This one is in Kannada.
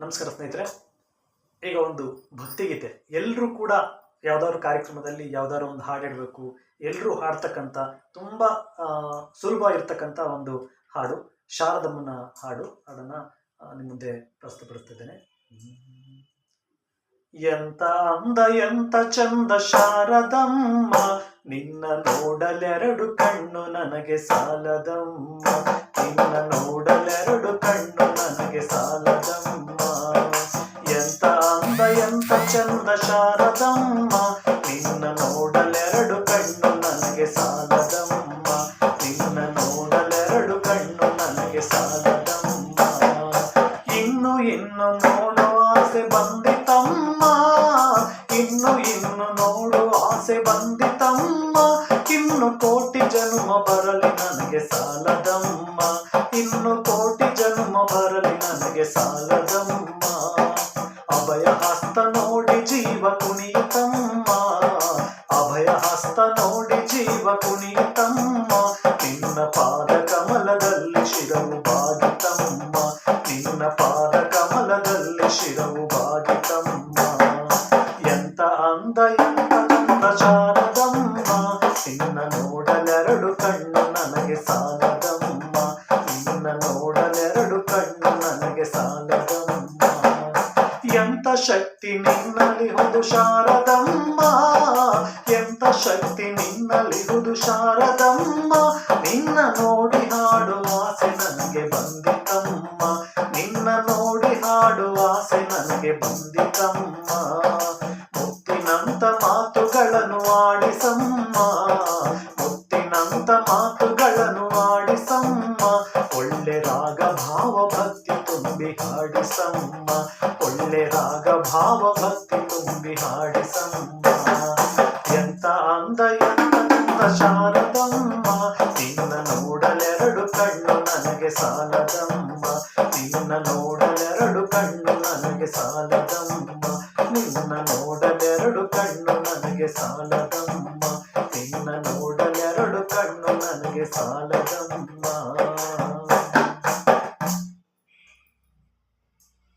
ನಮಸ್ಕಾರ ಸ್ನೇಹಿತರೆ. ಈಗ ಒಂದು ಭಕ್ತಿಗೀತೆ ಎಲ್ಲರೂ ಕೂಡ ಯಾವ್ದಾದ್ರು ಕಾರ್ಯಕ್ರಮದಲ್ಲಿ ಯಾವ್ದಾದ್ರು ಒಂದು ಹಾಡು ಹೇಳಬೇಕು, ಎಲ್ಲರೂ ಹಾಡ್ತಕ್ಕಂಥ ತುಂಬ ಸುಲಭ ಇರ್ತಕ್ಕಂಥ ಒಂದು ಹಾಡು, ಶಾರದಮ್ಮನ ಹಾಡು. ಅದನ್ನು ನಿಮ್ಮ ಮುಂದೆ ಪ್ರಸ್ತುತಪಡಿಸ್ತಿದ್ದೇನೆ. ಎಂತ ಅಂದ ಎಂತ ಚಂದ ಶಾರದಮ್ಮ, ನಿನ್ನ ನೋಡಲೆರಡು ಕಣ್ಣು ನನಗೆ ಸಾಲದಮ್ಮ, ನಿನ್ನ ನೋಡಲೆರಡು ಕಣ್ಣು ನನಗೆ ಸಾಲದಮ್ಮ. ಎಂತ ಅಂದ ಎಂತ ಚಂದ ಶಾರದಮ್ಮ, ನಿನ್ನ ನೋಡಲೆರಡು ಕಣ್ಣು ನನಗೆ ಸಾಲದಮ್ಮ, ನಿನ್ನ ನೋಡಲೆರಡು ಕಣ್ಣು ನನಗೆ ಸಾಲದಮ್ಮ. ಇನ್ನು ಇನ್ನು ನೋಡೋ ಆಸೆ ಬಂದಿತಮ್ಮ, ಇನ್ನು ನೋಡು ಆಸೆ ಬಂದಿತಮ್ಮ, ಇನ್ನು ಕೋಟಿ ಜನ್ಮ ಬರಲಿ ನನಗೆ ಸಾಲದಮ್ಮ, ಇನ್ನು ಕೋಟಿ ಜನ್ಮ ಬರಲಿ ನನಗೆ ಸಾಲದಮ್ಮ. ಅಭಯ ಹಸ್ತ ನೋಡಿ ಜೀವ ಕುಣಿಯುತ್ತಮ್ಮ, ಅಭಯ ಹಸ್ತ ನೋಡಿ ಜೀವ ಕುಣಿಯುತ್ತಮ್ಮ, ನಿನ್ನ ಪಾದ ಕಮಲದಲ್ಲಿ ಶಿರವು ಬಾಗಿತಮ್ಮ, ನಿನ್ನ ಪಾದ ಕಮಲದಲ್ಲಿ ಶಿರವು ಬಾಗಿತಮ್ಮ. ಎಂತ ಅಂದ ಎಂತ ಚಂದ ಶಾರದಮ್ಮ, ನಿನ್ನ ನೋಡಲೆರಡು ಕಣ್ಣು ನನಗೆ ಸಾಲದಮ್ಮ, ನಿನ್ನ ನೋಡಲೆರಡು ಕಣ್ಣು ನನಗೆ ಸಾಲದಮ್ಮ. ಎಂತ ಶಕ್ತಿ ನಿನ್ನಲಿಹುದು ಶಾರದಮ್ಮ, ಎಂತ ಶಕ್ತಿ ನಿನ್ನಲಿಹುದು ಶಾರದಮ್ಮ, ನಿನ್ನ ನೋಡಿ ಹಾಡುವ ಆಸೆ ನನಗೆ ಬಂದಿತಮ್ಮ, ನಿನ್ನ ನೋಡಿ ಹಾಡುವ ಆಸೆ ನನಗೆ ಬಂದಿತಮ್ಮ. ಮುತ್ತಿನಂತ ಮಾತುಗಳನ್ನು ಆಡಿಸಮ್ಮ, ಮುತ್ತಿನಂತ ಮಾತುಗಳನ್ನು ಆಡಿಸಮ್ಮ, ಒಳ್ಳೆ ರಾಗ ಭಾವ ಭಕ್ತಿ ತುಂಬಿ ಹಾಡಿಸಮ್ಮ, ಒಳ್ಳೆ ರಾಗ ಭಾವ ಭಕ್ತಿ ತುಂಬಿ ಹಾಡಿಸಮ್ಮ. ಎಂತ ಅಂದ ಎಂತ ಶಾರದಮ್ಮ, ನಿನ್ನ ನೋಡಲೆರಡು ಕಣ್ಣು ನನಗೆ ಸಾಲದಮ್ಮ, ನಿನ್ನ ನೋಡಲೆರಡು ಕಣ್ಣು ನನಗೆ ಸಾಲದಮ್ಮ, ನಿನ್ನ ನೋಡಲೆರಡು ಕಣ್ಣು ನನಗೆ ಸಾಲದಮ್ಮ, ನಿನ್ನ ನೋಡಲೆರಡು ಕಣ್ಣು ನನಗೆ ಸಾಲದಮ್ಮ.